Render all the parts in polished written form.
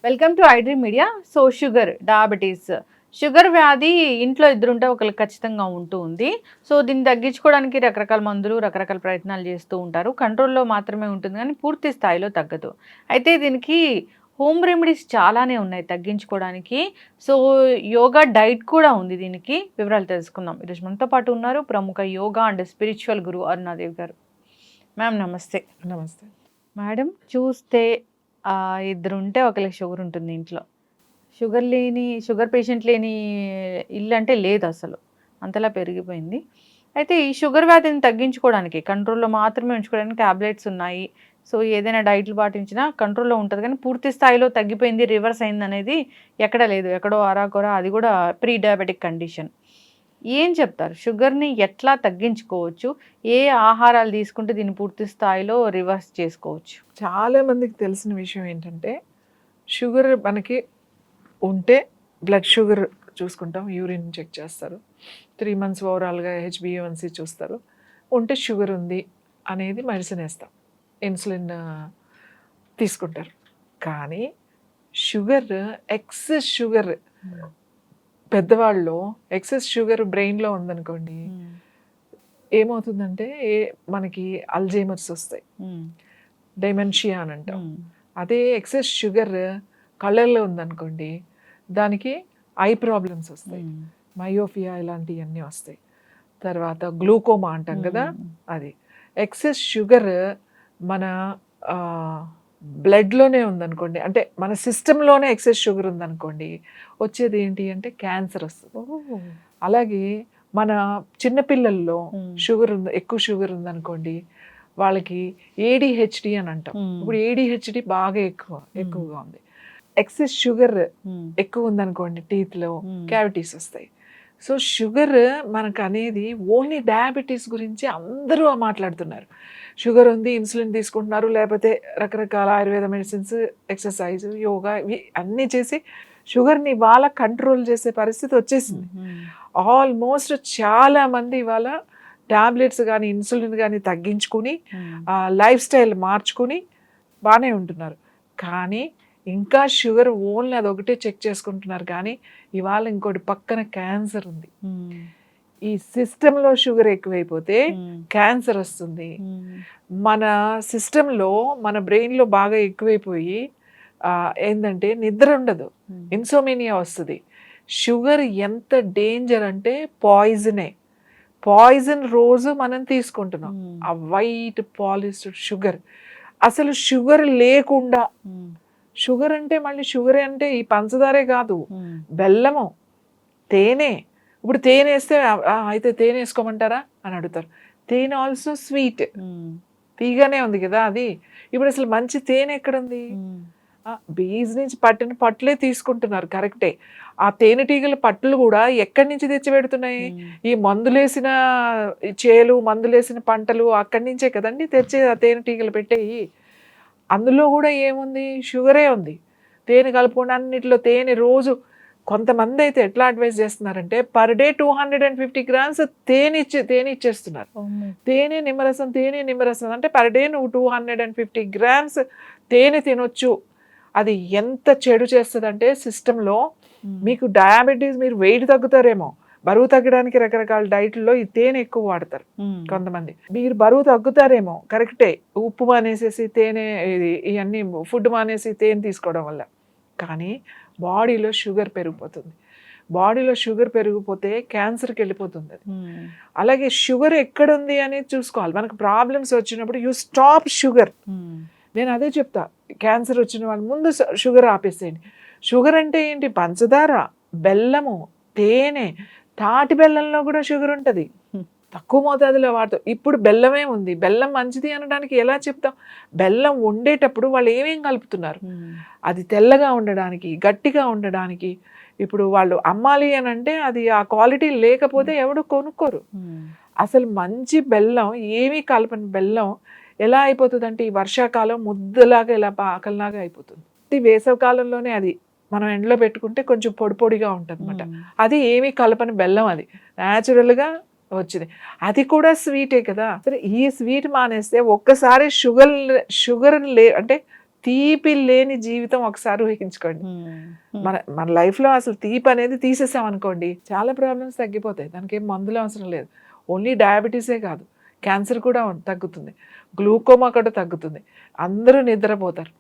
Welcome to iDream media. So diabetes sugar వ్యాధి ఇంట్లో ఇద్దరుంటే ఒకరికి ఖచ్చితంగా ఉంటూ ఉంది. సో దీన్ని తగ్గించుకోవడానికి రకరకాల మందులు రకరకాల ప్రయత్నాలు చేస్తూ ఉంటారు. కంట్రోల్లో మాత్రమే ఉంటుంది కానీ పూర్తి స్థాయిలో తగ్గదు. అయితే దీనికి హోమ్ రెమెడీస్ చాలానే ఉన్నాయి తగ్గించుకోవడానికి. సో యోగా డైట్ కూడా ఉంది. దీనికి వివరాలు తెలుసుకుందాం. ఈరోజు మనతో పాటు ఉన్నారు ప్రముఖ యోగా అండ్ స్పిరిచువల్ గురు అరుణాదేవి గారు. మ్యామ్ నమస్తే. నమస్తే మేడం, చూస్తే ఇద్దరుంటే ఒకరికి షుగర్ ఉంటుంది ఇంట్లో. షుగర్ పేషెంట్ లేని ఇల్లు అంటే లేదు అసలు. అంతలా పెరిగిపోయింది. అయితే ఈ షుగర్ వ్యాధిని తగ్గించుకోవడానికి కంట్రోల్‌లో మాత్రమే ఉంచుకోవడానికి టాబ్లెట్స్ ఉన్నాయి. సో ఏదైనా డైట్‌లు పాటించినా కంట్రోల్‌లో ఉంటది కానీ పూర్తి స్థాయిలో తగ్గిపోయింది, రివర్స్ అయిందనేది ఎక్కడా లేదు. ఎక్కడో అరాకొర, అది కూడా ప్రీ డయాబెటిక్ కండిషన్. ఏం చెప్తారు? షుగర్‌ని ఎట్లా తగ్గించుకోవచ్చు? ఏ ఆహారాలు తీసుకుంటే దీన్ని పూర్తి స్థాయిలో రివర్స్ చేసుకోవచ్చు? చాలా మందికి తెలిసిన విషయం ఏంటంటే షుగర్ మనకి ఉంటే బ్లడ్ షుగర్ చూసుకుంటాం, యూరిన్ చెక్ చేస్తారు, 3 months ఓవరాల్గా HbA1c చూస్తారు. ఉంటే షుగర్ ఉంది అనేది మెడిసిన్ వేస్తాం, ఇన్సులిన్ తీసుకుంటారు. కానీ ఎక్సెస్ షుగర్ పెద్దవాళ్ళు ఎక్సెస్ షుగర్ బ్రెయిన్లో ఉందనుకోండి, ఏమవుతుందంటే మనకి అల్జైమర్స్ వస్తాయి, డైమెన్షియా అని అంటాం. అదే ఎక్సెస్ షుగర్ కళ్ళల్లో ఉందనుకోండి, దానికి ఐ ప్రాబ్లమ్స్ వస్తాయి, మయోఫియా ఇలాంటివన్నీ వస్తాయి. తర్వాత గ్లూకోమా అంటాం కదా, అది. ఎక్సెస్ షుగర్ మన బ్లడ్లోనే ఉందనుకోండి, అంటే మన సిస్టంలోనే ఎక్సెస్ షుగర్ ఉందనుకోండి, వచ్చేది ఏంటి అంటే క్యాన్సర్ వస్తుంది. అలాగే మన చిన్నపిల్లల్లో ఎక్కువ షుగర్ ఉందనుకోండి, వాళ్ళకి ADHD అని అంటాం. ఇప్పుడు ADHD బాగా ఎక్కువగా ఉంది. ఎక్సెస్ షుగర్ ఎక్కువ ఉందనుకోండి, టీత్లో క్యావిటీస్ వస్తాయి. సో షుగర్ మనకు అనేది ఓన్లీ డయాబెటీస్ గురించి అందరూ మాట్లాడుతున్నారు. షుగర్ ఉంది, ఇన్సులిన్ తీసుకుంటున్నారు, లేకపోతే రకరకాల ఆయుర్వేద మెడిసిన్స్, ఎక్సర్సైజ్, యోగా, ఇవి అన్నీ చేసి షుగర్ని ఇవాళ కంట్రోల్ చేసే పరిస్థితి వచ్చేసింది. ఆల్మోస్ట్ చాలామంది ఇవాళ ట్యాబ్లెట్స్ కానీ ఇన్సులిన్ కానీ తగ్గించుకుని లైఫ్ స్టైల్ మార్చుకుని బాగానే ఉంటున్నారు. కానీ ఇంకా షుగర్ ఓన్లీ అదొకటే చెక్ చేసుకుంటున్నారు. కానీ ఇవాళ ఇంకోటి పక్కన క్యాన్సర్ ఉంది. ఈ సిస్టంలో షుగర్ ఎక్కువైపోతే క్యాన్సర్ వస్తుంది. మన సిస్టంలో మన బ్రెయిన్లో బాగా ఎక్కువైపోయి ఏంటంటే నిద్ర ఉండదు, ఇన్సోమేనియా వస్తుంది. షుగర్ ఎంత డేంజర్ అంటే పాయిజన్ రోజు మనం తీసుకుంటున్నాం, ఆ వైట్ పాలిష్డ్ షుగర్. అసలు షుగర్ లేకుండా, షుగర్ అంటే మళ్ళీ షుగర్ అంటే ఈ పంచదారే కాదు, బెల్లము, తేనె. ఇప్పుడు తేనె వేస్తే అయితే తేనె వేసుకోమంటారా అని అడుగుతారు. తేనె ఆల్సో స్వీట్, తీగానే ఉంది కదా అది. ఇప్పుడు అసలు మంచి తేనె ఎక్కడుంది? బీజ్ నుంచి పట్టిన పట్లే తీసుకుంటున్నారు, కరెక్టే. ఆ తేనెటీగల పట్లు కూడా ఎక్కడి నుంచి తెచ్చి పెడుతున్నాయి? ఈ మందులేసిన చేలు, మందులేసిన పంటలు అక్కడి నుంచే కదండి తెచ్చి ఆ తేనెటీగలు పెట్టేయి. అందులో కూడా ఏముంది? షుగరే ఉంది. తేనె కలుపుకుండా అన్నిటిలో తేనె రోజు. కొంతమంది అయితే ఎట్లా అడ్వైజ్ చేస్తున్నారంటే పర్ డే 250 grams తేనె ఇచ్చేస్తున్నారు. తేనె నిమ్మరసం అంటే పర్ డే నువ్వు 250 grams తేనె తినొచ్చు. అది ఎంత చెడు చేస్తుందంటే సిస్టంలో మీకు డయాబెటీస్, మీరు వెయిట్ తగ్గుతారేమో, బరువు తగ్గడానికి రకరకాల డైట్లో ఈ తేనె ఎక్కువ వాడతారు కొంతమంది. మీరు బరువు తగ్గుతారేమో, కరెక్టే, ఉప్పు మానేసేసి తేనె ఇవన్నీ ఫుడ్ మానేసి తేనె తీసుకోవడం వల్ల. కానీ బాడీలో షుగర్ పెరిగిపోతుంది. బాడీలో షుగర్ పెరిగిపోతే క్యాన్సర్కి వెళ్ళిపోతుంది అది. అలాగే షుగర్ ఎక్కడుంది అనేది చూసుకోవాలి. మనకు ప్రాబ్లమ్స్ వచ్చినప్పుడు యూ స్టాప్ షుగర్. నేను అదే చెప్తా, క్యాన్సర్ వచ్చిన వాళ్ళు ముందు షుగర్ ఆపేసేయండి. షుగర్ అంటే ఏంటి? పంచదార, బెల్లము, తేనె, తాటి బెల్లంలో కూడా షుగర్ ఉంటుంది, తక్కువ మోతాదులో వాడతాం. ఇప్పుడు బెల్లమే ఉంది, బెల్లం మంచిది అనడానికి ఎలా చెప్తాం? బెల్లం వండేటప్పుడు వాళ్ళు ఏమేం కలుపుతున్నారు? అది తెల్లగా ఉండడానికి, గట్టిగా ఉండడానికి. ఇప్పుడు వాళ్ళు అమ్మాలి అని అంటే అది ఆ క్వాలిటీ లేకపోతే ఎవడు కొనుక్కోరు. అసలు మంచి బెల్లం, ఏమీ కలపని బెల్లం ఎలా అయిపోతుందంటే ఈ వర్షాకాలం ముద్దలాగా ఇలా పాకల్లాగా అయిపోతుంది. వేసవి కాలంలోనే అది మనం ఎండలో పెట్టుకుంటే కొంచెం పొడి పొడిగా ఉంటుంది అనమాట. అది ఏమీ కలపని బెల్లం, అది న్యాచురల్గా వచ్చింది. అది కూడా స్వీటే కదా. సరే, ఈ స్వీట్ మానేస్తే ఒక్కసారి షుగర్ అంటే తీపి లేని జీవితం ఒకసారి ఊహించుకోండి. మన లైఫ్లో అసలు తీపి అనేది తీసేసాం అనుకోండి, చాలా ప్రాబ్లమ్స్ తగ్గిపోతాయి. దానికి ఏం మందులు అవసరం లేదు. ఓన్లీ డయాబెటీసే కాదు, క్యాన్సర్ కూడా తగ్గుతుంది, గ్లూకోమా కూడా తగ్గుతుంది, అందరూ నిద్రపోతారు,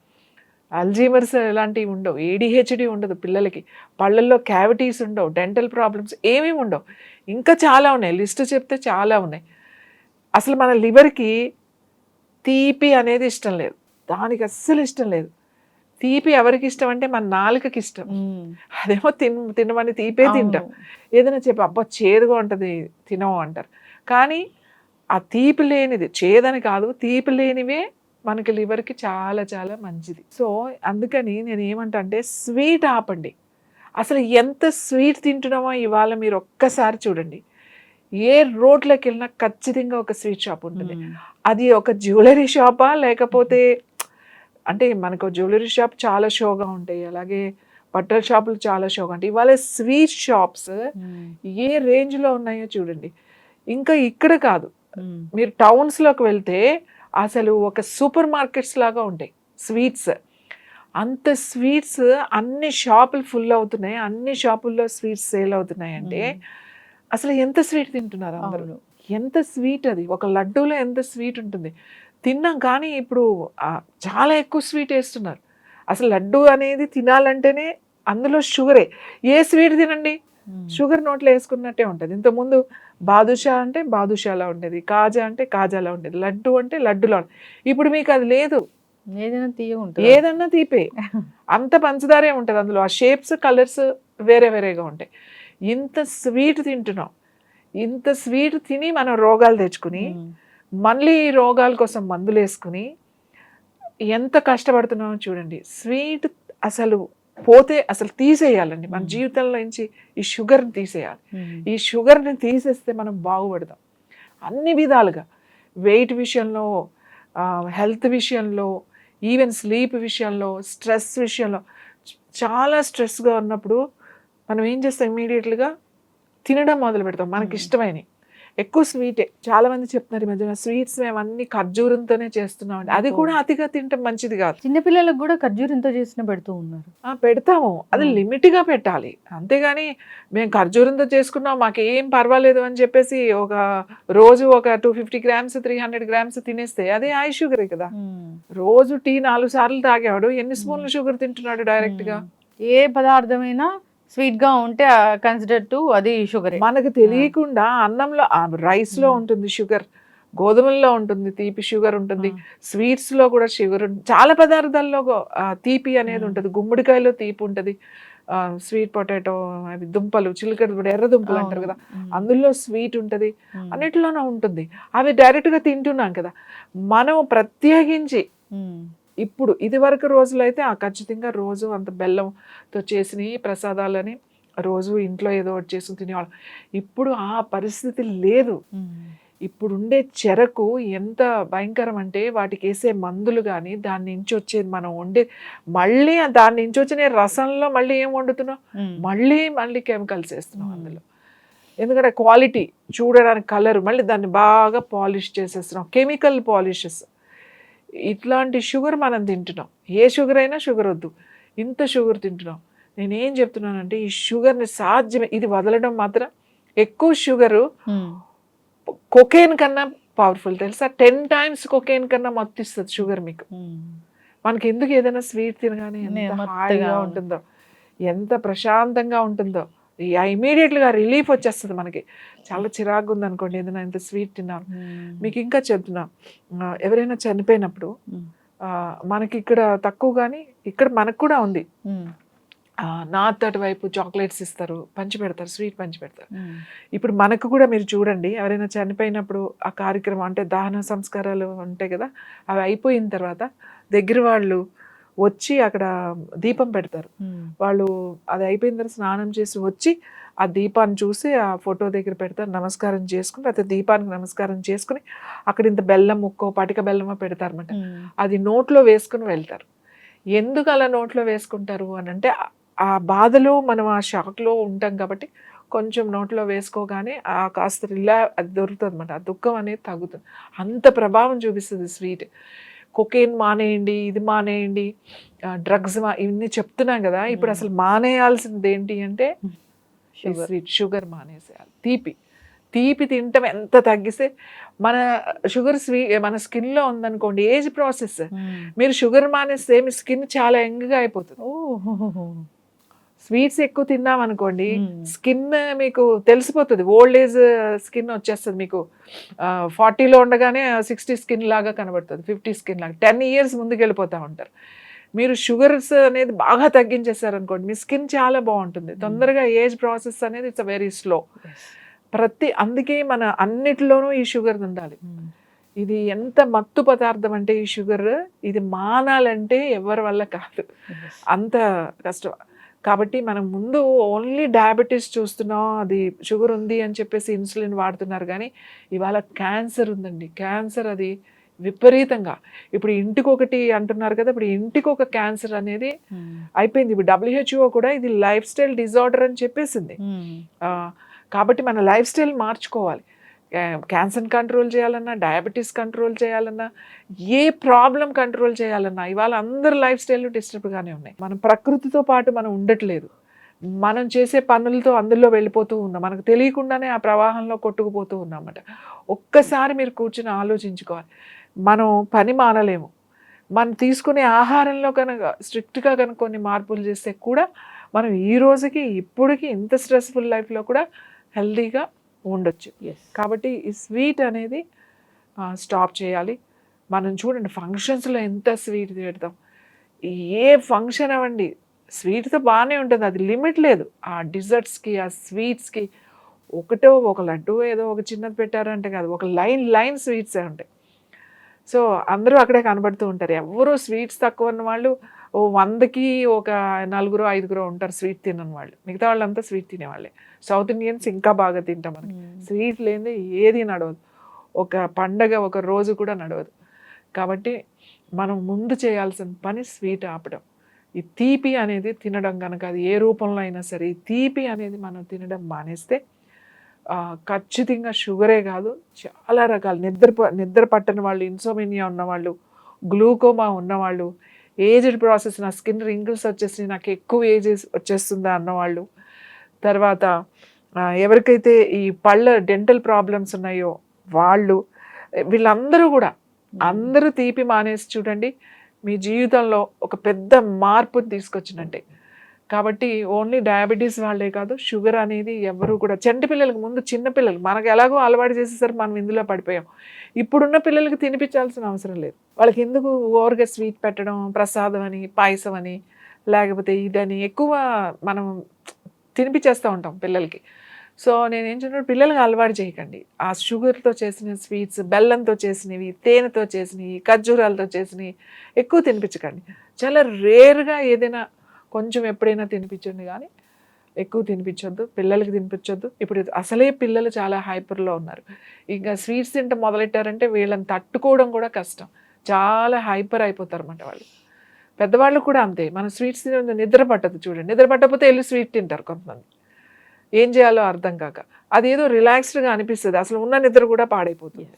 అల్జీమర్స్ ఇలాంటివి ఉండవు, ఏడిహెచ్డి ఉండదు పిల్లలకి, పళ్ళల్లో క్యావిటీస్ ఉండవు, డెంటల్ ప్రాబ్లమ్స్ ఏమీ ఉండవు. ఇంకా చాలా ఉన్నాయి, లిస్ట్ చెప్తే చాలా ఉన్నాయి. అసలు మన లివర్కి తీపి అనేది ఇష్టం లేదు, దానికి అస్సలు ఇష్టం లేదు. తీపి ఎవరికి ఇష్టం అంటే మన నాలుకకి ఇష్టం. అదేమో తినమని తీపే తింటాం. ఏదైనా చెప్పి అబ్బా చేదుగా ఉంటుంది తినము అంటారు. కానీ ఆ తీపి లేనిది, చేదని కాదు, తీపి లేనివే మనకి లివర్కి చాలా చాలా మంచిది. సో అందుకని నేను ఏమంటా అంటే స్వీట్ ఆపండి. అసలు ఎంత స్వీట్ తింటున్నామో ఇవాళ మీరు ఒక్కసారి చూడండి. ఏ రోడ్లోకి వెళ్ళినా ఖచ్చితంగా ఒక స్వీట్ షాప్ ఉంటుంది. అది ఒక జ్యువెలరీ షాపా లేకపోతే, అంటే మనకు జ్యువెలరీ షాప్ చాలా షోగా ఉంటాయి, అలాగే బట్టల షాపులు చాలా షోగా ఉంటాయి. ఇవాళ స్వీట్ షాప్స్ ఏ రేంజ్లో ఉన్నాయో చూడండి. ఇంకా ఇక్కడ కాదు, మీరు టౌన్స్లోకి వెళ్తే అసలు ఒక సూపర్ మార్కెట్స్ లాగా ఉంటాయి స్వీట్స్. అంత స్వీట్స్ అన్ని షాపులు ఫుల్ అవుతున్నాయి, అన్ని షాపుల్లో స్వీట్స్ సేల్ అవుతున్నాయి. అంటే అసలు ఎంత స్వీట్ తింటున్నారు అందరూ. ఎంత స్వీట్ అది, ఒక లడ్డూలో ఎంత స్వీట్ ఉంటుంది తిన్నాం. కానీ ఇప్పుడు చాలా ఎక్కువ స్వీట్ వేస్తున్నారు. అసలు లడ్డు అనేది తినాలంటేనే అందులో షుగరే. ఏ స్వీట్ తినండి షుగర్ నోట్లో వేసుకున్నట్టే ఉంటుంది. ఇంతకుముందు బాదుషా అంటే బాదుషాలా ఉండేది, కాజా అంటే కాజాలా ఉండేది, లడ్డు అంటే లడ్డులా ఉండేది. ఇప్పుడు మీకు అది లేదు, ఏదన్నా తీపే, అంత పంచదారే ఉంటుంది అందులో. ఆ షేప్స్ కలర్స్ వేరే వేరేగా ఉంటాయి. ఇంత స్వీట్ తింటున్నాం, ఇంత స్వీట్ తిని మనం రోగాలు తెచ్చుకుని మళ్ళీ ఈ రోగాల కోసం మందులు వేసుకుని ఎంత కష్టపడుతున్నామో చూడండి. స్వీట్ అసలు పోతే అసలు తీసేయాలండి మన జీవితంలో నుంచి. ఈ షుగర్ని తీసేయాలి. ఈ షుగర్ని తీసేస్తే మనం బాగుపడతాం అన్ని విధాలుగా. వెయిట్ విషయంలో, హెల్త్ విషయంలో, ఈవెన్ స్లీప్ విషయంలో, స్ట్రెస్ విషయంలో. చాలా స్ట్రెస్గా ఉన్నప్పుడు మనం ఏం చేస్తాం, ఇమీడియట్గా తినడం మొదలు పెడతాం మనకి ఇష్టమైనవి. ఎక్కువ స్వీటే. చాలా మంది చెప్తున్నారు ఈ మధ్యన స్వీట్స్ మేము అన్ని ఖర్జూరంతోనే చేస్తున్నాం అండి. అది కూడా అతిగా తింటే మంచిది కాదు. చిన్నపిల్లలకు కూడా ఖర్జూరంతో చేసిన పెడుతూ ఉన్నారు. పెడతాము, అది లిమిట్గా పెట్టాలి. అంతేగాని మేము ఖర్జూరంతో చేసుకున్నాం మాకేం పర్వాలేదు అని చెప్పేసి ఒక రోజు ఒక 250 grams 300 grams తినేస్తే అదే హై షుగరే కదా. రోజు టీ 4 సార్లు తాగేవాడు ఎన్ని స్పూన్లు షుగర్ తింటున్నాడు డైరెక్ట్గా. ఏ పదార్థమైనా స్వీట్ గా ఉంటే కన్సిడర్ టు అది షుగర్. మనకు తెలియకుండా అన్నంలో, రైస్ లో ఉంటుంది షుగర్, గోధుమల్లో ఉంటుంది తీపి షుగర్ ఉంటుంది, స్వీట్స్ లో కూడా షుగర్ ఉంటుంది, చాలా పదార్థాల్లో తీపి అనేది ఉంటుంది. గుమ్మడికాయలో తీపి ఉంటుంది, స్వీట్ పొటాటో, అవి దుంపలు, చిలకడ ఎర్ర దుంపలు అంటారు కదా, అందులో స్వీట్ ఉంటుంది, అన్నిటిలోనూ ఉంటుంది. అవి డైరెక్ట్ గా తింటున్నాం కదా. మనం ప్రత్యేకించి ఇప్పుడు ఇది వరకు రోజులు అయితే ఖచ్చితంగా రోజు అంత బెల్లంతో చేసిన ప్రసాదాలని రోజు ఇంట్లో ఏదో ఒకటి చేసుకుని తినేవాళ్ళం. ఇప్పుడు ఆ పరిస్థితి లేదు. ఇప్పుడుండే చెరకు ఎంత భయంకరం అంటే వాటికి వేసే మందులు కానీ, దాని నుంచి వచ్చేది మనం వండే, మళ్ళీ దాని నుంచి వచ్చిన రసంలో మళ్ళీ ఏం వండుతున్నాం, మళ్ళీ కెమికల్స్ వేస్తున్నాం అందులో. ఎందుకంటే క్వాలిటీ చూడడానికి, కలర్, మళ్ళీ దాన్ని బాగా పాలిష్ చేసేస్తున్నాం, కెమికల్ పాలిషెస్. ఇట్లాంటి షుగర్ మనం తింటున్నాం. ఏ షుగర్ అయినా షుగర్ వద్దు, ఇంత షుగర్ తింటున్నాం. నేనేం చెప్తున్నానంటే ఈ షుగర్ని సాధ్యమే, ఇది వదలడం మాత్రం. ఎక్కువ షుగరు కొకేన్ కన్నా పవర్ఫుల్ తెలుసా, 10 times కొకేన్ కన్నా మత్తిస్తుంది షుగర్ మీకు. మనకి ఎందుకు ఏదైనా స్వీట్ తినగానే ఎంత హాయిగా ఉంటుందో, ఎంత ప్రశాంతంగా ఉంటుందో, ఇమీడియట్గా రిలీఫ్ వచ్చేస్తుంది మనకి. చాలా చిరాకుగా ఉంది అనుకోండి ఏదైనా ఇంత స్వీట్ తిన్నాను. మీకు ఇంకా చెప్తున్నా, ఎవరైనా చనిపోయినప్పుడు మనకి ఇక్కడ తక్కువ కానీ ఇక్కడ మనకు కూడా ఉంది. నార్త్ అటువైపు చాక్లెట్స్ ఇస్తారు, పంచి పెడతారు, స్వీట్ పంచి పెడతారు. ఇప్పుడు మనకు కూడా మీరు చూడండి, ఎవరైనా చనిపోయినప్పుడు ఆ కార్యక్రమం అంటే దహన సంస్కారాలు ఉంటాయి కదా, అవి అయిపోయిన తర్వాత దగ్గర వాళ్ళు వచ్చి అక్కడ దీపం పెడతారు. వాళ్ళు అది అయిపోయిన తర్వాత స్నానం చేసి వచ్చి ఆ దీపాన్ని చూసి ఆ ఫోటో దగ్గర పెడతారు, నమస్కారం చేసుకుని, అయితే దీపానికి నమస్కారం చేసుకుని అక్కడ ఇంత బెల్లం ముక్కో పటిక బెల్లమో పెడతారన్నమాట. అది నోట్లో వేసుకుని వెళ్తారు. ఎందుకు అలా నోట్లో వేసుకుంటారు అని అంటే, ఆ బాధలో మనం ఆ షాక్లో ఉంటాం కాబట్టి కొంచెం నోట్లో వేసుకోగానే కాస్త అది దొరుకుతుంది అనమాట, ఆ దుఃఖం అనేది తగ్గుతుంది. అంత ప్రభావం చూపిస్తుంది స్వీట్. కొకేన్ మానేయండి, ఇది మానేయండి, డ్రగ్స్ ఇవన్నీ చెప్తున్నాం కదా. ఇప్పుడు అసలు మానేయాల్సింది ఏంటి అంటే షుగర్ మానేసేయాలి. తీపి తినటం ఎంత తగ్గిస్తే మన షుగర్ మన స్కిన్లో ఉందనుకోండి, ఏజ్ ప్రాసెస్, మీరు షుగర్ మానేస్తే మీ స్కిన్ చాలా యంగ్గా అయిపోతుంది. స్వీట్స్ ఎక్కువ తిన్నాం అనుకోండి, స్కిన్ మీకు తెలిసిపోతుంది, ఓల్డ్ ఏజ్ స్కిన్ వచ్చేస్తుంది. మీకు 40లో ఉండగానే 60 స్కిన్ లాగా కనబడుతుంది, 50 స్కిన్ లాగా, 10 years ముందుకు వెళ్ళిపోతూ ఉంటారు. మీరు షుగర్స్ అనేది బాగా తగ్గించేసారనుకోండి, మీ స్కిన్ చాలా బాగుంటుంది. తొందరగా ఏజ్ ప్రాసెస్ అనేది ఇట్స్ వెరీ స్లో. అందుకే మన అన్నిటిలోనూ ఈ షుగర్ ఉండాలి. ఇది ఎంత మత్తు పదార్థం అంటే ఈ షుగర్, ఇది మానాలంటే ఎవరి వల్ల కాదు, అంత కష్టం. కాబట్టి మనం ముందు ఓన్లీ డయాబెటీస్ చూస్తున్నాం, అది షుగర్ ఉంది అని చెప్పేసి ఇన్సులిన్ వాడుతున్నారు. కానీ ఇవాళ క్యాన్సర్ ఉందండి. క్యాన్సర్ అది విపరీతంగా, ఇప్పుడు ఇంటికొకటి అంటున్నారు కదా, ఇప్పుడు ఇంటికొక క్యాన్సర్ అనేది అయిపోయింది. ఇప్పుడు WHO కూడా ఇది లైఫ్ స్టైల్ డిజార్డర్ అని చెప్పేసింది. కాబట్టి మన లైఫ్ స్టైల్ మార్చుకోవాలి. క్యాన్సర్ కంట్రోల్ చేయాలన్నా, డయాబెటీస్ కంట్రోల్ చేయాలన్నా, ఏ ప్రాబ్లం కంట్రోల్ చేయాలన్నా ఇవాళ అందరు లైఫ్ స్టైల్ డిస్టర్బ్గానే ఉన్నాయి. మనం ప్రకృతితో పాటు మనం ఉండట్లేదు, మనం చేసే పనులతో అందులో వెళ్ళిపోతూ ఉన్నాం, మనకు తెలియకుండానే ఆ ప్రవాహంలో కొట్టుకుపోతూ ఉన్నామన్నమాట. ఒక్కసారి మీరు కూర్చుని ఆలోచించుకోవాలి. మనం పని మానలేము, మనం తీసుకునే ఆహారంలో కనుక స్ట్రిక్ట్గా కనుక కొన్ని మార్పులు చేస్తే కూడా మనం ఈ రోజుకి ఇప్పటికి ఇంత స్ట్రెస్ఫుల్ లైఫ్లో కూడా హెల్దీగా ఉండొచ్చు. కాబట్టి ఈ స్వీట్ అనేది స్టాప్ చేయాలి. మనం చూడండి ఫంక్షన్స్లో ఎంత స్వీట్ పెడతాం, ఏ ఫంక్షన్ అవ్వండి స్వీట్తో బాగానే ఉంటుంది, అది లిమిట్ లేదు. ఆ డిజర్ట్స్కి, ఆ స్వీట్స్కి ఒక లడ్డు ఏదో ఒక చిన్నది పెట్టారంటే కాదు, ఒక లైన్ స్వీట్సే ఉంటాయి. సో అందరూ అక్కడే కనబడుతూ ఉంటారు. ఎవరు స్వీట్స్ తక్కువ ఉన్న వాళ్ళు 100కి ఒక 4-5 ఉంటారు స్వీట్ తినని వాళ్ళు, మిగతా వాళ్ళంతా స్వీట్ తినేవాళ్ళే. సౌత్ ఇండియన్స్ ఇంకా బాగా తింటాం. మనకి స్వీట్ లేనిదే ఏది నడవదు, ఒక పండగ ఒక రోజు కూడా నడవదు. కాబట్టి మనం ముందు చేయాల్సిన పని స్వీట్ ఆపడం. ఈ తీపి అనేది తినడం కనుక, అది ఏ రూపంలో అయినా సరే, ఈ తీపి అనేది మనం తినడం మానేస్తే ఖచ్చితంగా షుగరే కాదు, చాలా రకాల నిద్ర పట్టని వాళ్ళు, ఇన్సోమినియా ఉన్నవాళ్ళు, గ్లూకోమా ఉన్నవాళ్ళు, ఏజ్డ్ ప్రాసెస్, నా స్కిన్ రింకిల్స్ వచ్చేసి నాకు ఎక్కువ ఏజ్ వచ్చేస్తుందా అన్నవాళ్ళు, తర్వాత ఎవరికైతే ఈ పళ్ళ డెంటల్ ప్రాబ్లమ్స్ ఉన్నాయో వాళ్ళు, వీళ్ళందరూ కూడా అందరూ తీపి మానేసి చూడండి, మీ జీవితంలో ఒక పెద్ద మార్పుని తీసుకొచ్చినట్టే. కాబట్టి ఓన్లీ డయాబెటీస్ వాళ్ళే కాదు, షుగర్ అనేది ఎవరు కూడా, చంటి పిల్లలకి ముందు, చిన్న పిల్లలు మనకు ఎలాగో అలవాటు చేసేసరికి మనం ఇందులో పడిపోయాం. ఇప్పుడున్న పిల్లలకి తినిపించాల్సిన అవసరం లేదు. వాళ్ళకి ఎందుకు ఓవర్గా స్వీట్ పెట్టడం, ప్రసాదం అని, పాయసం అని, లేకపోతే ఇదని ఎక్కువ మనం తినిపించేస్తూ ఉంటాం పిల్లలకి. సో నేనేం చెప్తున్నాను, పిల్లలకి అలవాటు చేయకండి. ఆ షుగర్తో చేసిన స్వీట్స్, బెల్లంతో చేసినవి, తేనెతో చేసినవి, ఖర్జూరాలతో చేసినవి ఎక్కువ తినిపించకండి. చాలా రేర్గా ఏదైనా కొంచెం ఎప్పుడైనా తినిపించండి, కానీ ఎక్కువ తినిపించొద్దు, పిల్లలకి తినిపించొద్దు. ఇప్పుడు అసలే పిల్లలు చాలా హైపర్లో ఉన్నారు. ఇంకా స్వీట్స్ తింటే మొదలెట్టారంటే వీళ్ళని తట్టుకోవడం కూడా కష్టం, చాలా హైపర్ అయిపోతారు అన్నమాట వాళ్ళు. పెద్దవాళ్ళు కూడా అంతే. మనం స్వీట్స్ తిన నిద్ర పట్టదు చూడండి, నిద్ర పట్టకపోతే వెళ్ళి స్వీట్ తింటారు కొంతమంది, ఏం చేయాలో అర్థం కాక. అదేదో రిలాక్స్డ్గా అనిపిస్తుంది, అసలు ఉన్న నిద్ర కూడా పాడైపోతుంది.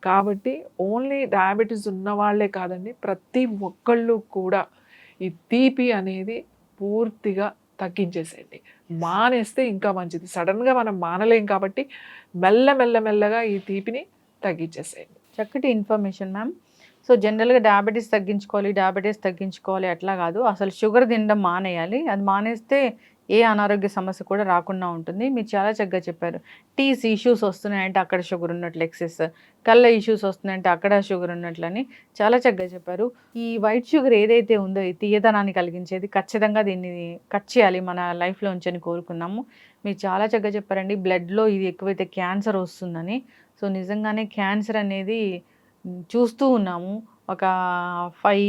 కాబట్టి ఓన్లీ డయాబెటీస్ ఉన్న వాళ్ళే కాదండి, ప్రతి ఒక్కళ్ళు కూడా ఈ తీపి అనేది పూర్తిగా తగ్గించేసేయండి. మానేస్తే ఇంకా మంచిది. సడన్గా మనం మానలేం కాబట్టి మెల్లగా ఈ తీపిని తగ్గించేసేయండి. చక్కటి ఇన్ఫర్మేషన్ మ్యామ్. సో జనరల్గా డయాబెటీస్ తగ్గించుకోవాలి అట్లా కాదు, అసలు షుగర్ తినడం మానేయాలి. అది మానేస్తే ఏ అనారోగ్య సమస్య కూడా రాకుండా ఉంటుంది. మీరు చాలా చక్కగా చెప్పారు. టీస్ ఇష్యూస్ వస్తున్నాయంటే అక్కడ షుగర్ ఉన్నట్లు ఎక్సెస్, కళ్ళ ఇష్యూస్ వస్తున్నాయంటే అక్కడ షుగర్ ఉన్నట్లని చాలా చక్కగా చెప్పారు. ఈ వైట్ షుగర్ ఏదైతే ఉందో, ఈ తీయదనాన్ని కలిగించేది, ఖచ్చితంగా దీన్ని కట్ చేయాలి మన లైఫ్లో ఉంచని కోరుకున్నాము. మీరు చాలా చక్కగా చెప్పారండి. బ్లడ్లో ఇది ఎక్కువైతే క్యాన్సర్ వస్తుందని. సో నిజంగానే క్యాన్సర్ అనేది చూస్తూ ఉన్నాము. ఒక 5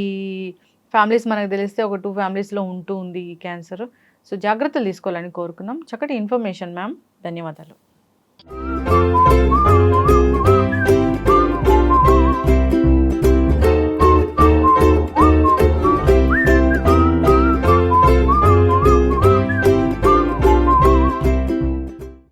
ఫ్యామిలీస్ మనకు తెలిస్తే ఒక 2 ఫ్యామిలీస్లో ఉంటూ ఉంది ఈ క్యాన్సర్. సో జాగ్రత్తలు తీసుకోవాలని కోరుకున్నాం. చక్కటి ఇన్ఫర్మేషన్ మ్యామ్, ధన్యవాదాలు.